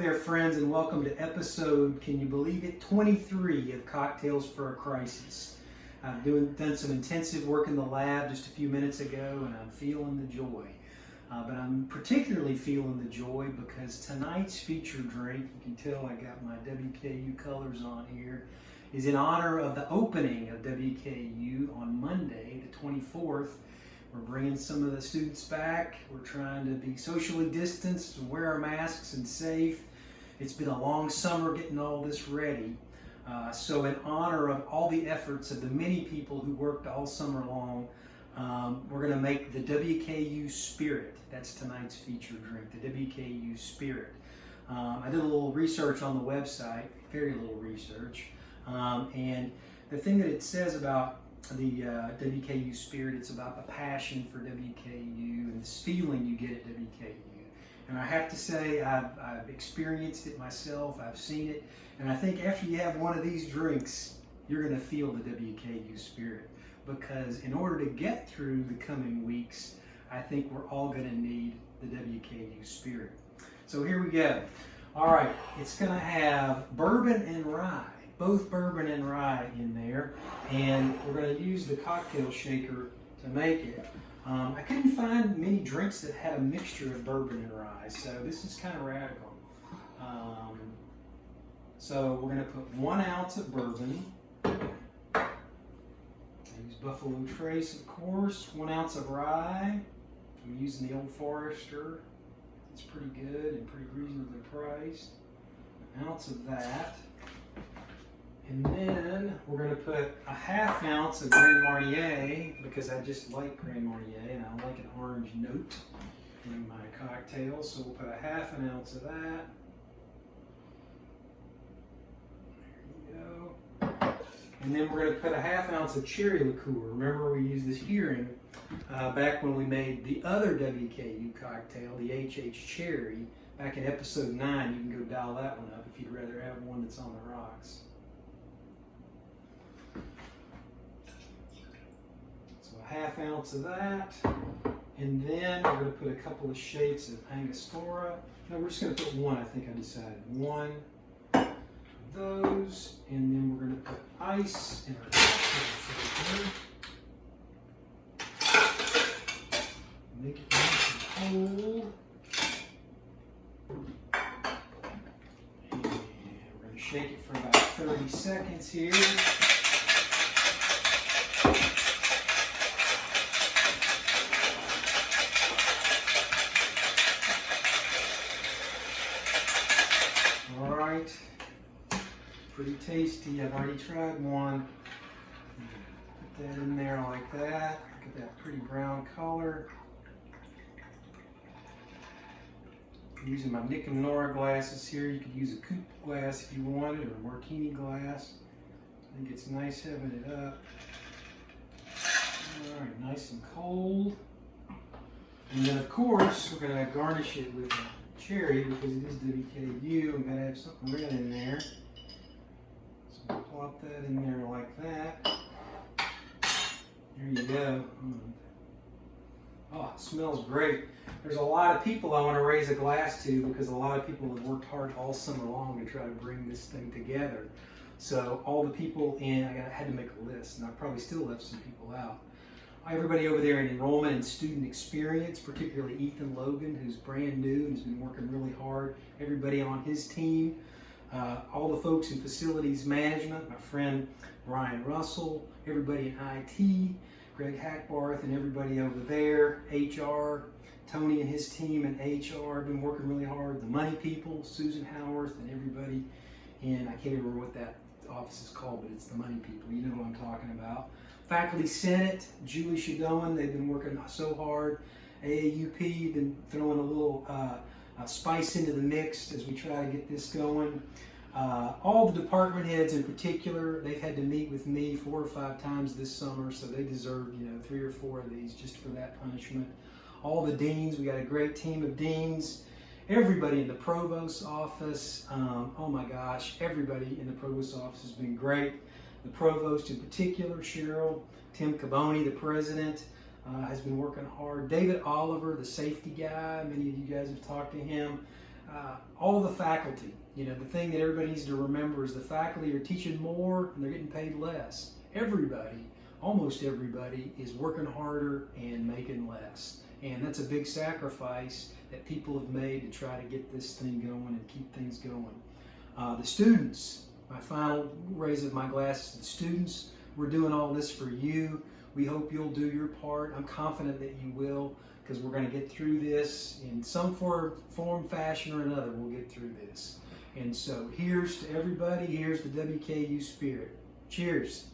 there, friends, and welcome to episode, can you believe it, 23 of Cocktails for a Crisis. I've done some intensive work in the lab just a few minutes ago, and I'm feeling the joy. But I'm particularly feeling the joy because tonight's featured drink, you can tell I got my WKU colors on here, is in honor of the opening of WKU on Monday, the 24th. We're bringing some of the students back. We're trying to be socially distanced, wear our masks and safe. It's been a long summer getting all this ready. So in honor of all the efforts of the many people who worked all summer long, we're going to make the WKU Spirit. That's tonight's featured drink, the WKU Spirit. I did a little research on the website, very little research. And the thing that it says about the WKU Spirit, it's about the passion for WKU and this feeling you get at WKU. And I have to say, I've experienced it myself, I've seen it, and I think after you have one of these drinks, you're going to feel the WKU Spirit. Because in order to get through the coming weeks, I think we're all going to need the WKU Spirit. So here we go. All right, it's going to have bourbon and rye. Both bourbon and rye in there, and we're going to use the cocktail shaker to make it. I couldn't find many drinks that had a mixture of bourbon and rye, so this is kind of radical. So we're going to put 1 ounce of bourbon. I use Buffalo Trace, of course. 1 ounce of rye. I'm using the Old Forester. It's pretty good and pretty reasonably priced. 1 ounce of that. And then we're going to put a 1/2 ounce of Grand Marnier, because I just like Grand Marnier and I like an orange note in my cocktail. So we'll put a 1/2 ounce of that. There you go. And then we're going to put a 1/2 ounce of Cherry Liqueur. Remember, we used this Heering back when we made the other WKU cocktail, the HH Cherry, back in episode 9. You can go dial that one up if you'd rather have one that's on the rocks. So a 1/2 ounce of that, and then we're going to put a couple of shakes of Angostura. No, we're just going to put one, I think I decided. 1 of those, and then we're going to put ice in our cocktail shaker. Make it nice and cold. And we're going to shake it for about 30 seconds here. All right, pretty tasty. I've already tried one. Put that in there like that. Look at that pretty brown color. I'm using my Nick and Nora glasses here. You could use a coupe glass if you wanted, or a martini glass. I think it's nice having it up. All right, nice and cold. And then, of course, we're going to garnish it with cherry because it is WKU. I'm going to have something red in there. So we'll plop that in there like that. There you go. Oh, it smells great. There's a lot of people I want to raise a glass to because a lot of people have worked hard all summer long to try to bring this thing together. So all the people in, I had to make a list, and I probably still left some people out. Everybody over there in enrollment and student experience, particularly Ethan Logan, who's brand new and has been working really hard. Everybody on his team, all the folks in facilities management, my friend Ryan Russell, everybody in IT, Greg Hackbarth and everybody over there, HR, Tony and his team in HR have been working really hard. The money people, Susan Howarth and everybody, and I can't remember what that office is called, but it's the money people. You know who I'm talking about. Faculty Senate, Julie Shadowan, they've been working so hard. AAUP, been throwing a little spice into the mix as we try to get this going. All the department heads in particular, they've had to meet with me 4 or 5 times this summer, so they deserve, 3 or 4 of these just for that punishment. All the deans, we got a great team of deans. Everybody in the provost's office, oh my gosh, everybody in the provost's office has been great. The provost in particular, Cheryl, Tim Caboni, the president, has been working hard. David Oliver, the safety guy, many of you guys have talked to him. all the faculty. You know, the thing that everybody needs to remember is the faculty are teaching more and they're getting paid less. Everybody, almost everybody, is working harder and making less. And that's a big sacrifice that people have made to try to get this thing going and keep things going. The students, my final raise of my glasses to the students, we're doing all this for you. We hope you'll do your part. I'm confident that you will, because we're going to get through this in some form, fashion, or another. We'll get through this. And so here's to everybody. Here's the WKU Spirit. Cheers.